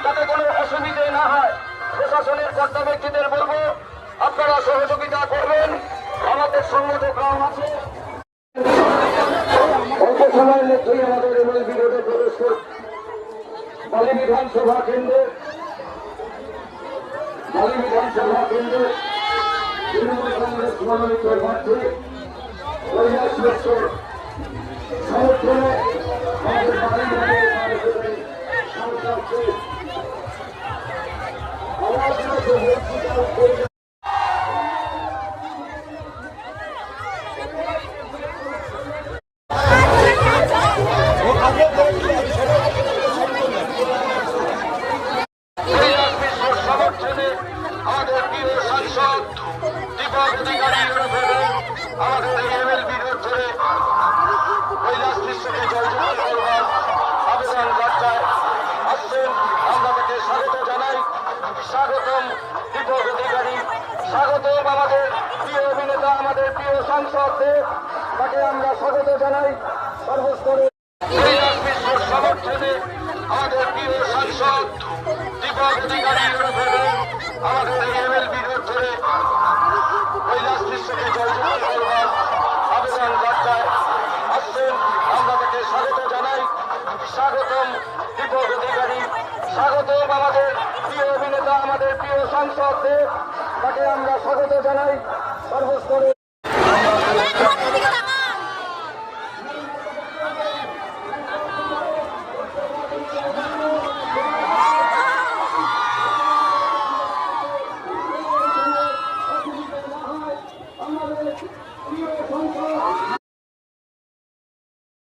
যাতে কোনো অসুবিধে না হয়, প্রশাসনের কর্তা ব্যক্তিদের বলবো আপনারা সহযোগিতা করবেন। আমাদের সঙ্গে কাম আছে, অল্প সময়ের মধ্যেই আমাদের এমএলবি রোডে প্রবেশ করে বালি বিধানসভা কেন্দ্রে তৃণমূল কংগ্রেস মনোনীত প্রার্থী কৈলাস মিশ্র সমর্থনে আমাদের আমাদের প্রিয় সাংসদ দীপক অধিকারী আমাদের এই এমএলবি রোড ধরে কৈলাস মিশ্রকে জয়যুক্ত করবার আবেদন বার্তায় আসছেন। আমরা তাকে স্বাগত জানাই। স্বাগতম দীপক অধিকারী, স্বাগতম আমাদের প্রিয় অভিনেতা, আমাদের প্রিয় সাংসদদের, তাকে আমরা স্বাগত জানাই। সর্বস্তরে কৈলাস মিশ্রর সমর্থনে আমাদের প্রিয় সাংসদ দীপক অধিকারী আমাদের এই এমএলবি রোড ধরে কৈলাস মিশ্রকে জয়যুক্ত করবার আবেদন বার্তায় আসছেন। আমরা তাকে স্বাগত জানাই। স্বাগতম দীপক অধিকারী, স্বাগতম আমাদের প্রিয় অভিনেতা, আমাদের প্রিয় সাংসদদের, তাকে আমরা স্বাগত জানাই। সর্বস্তরে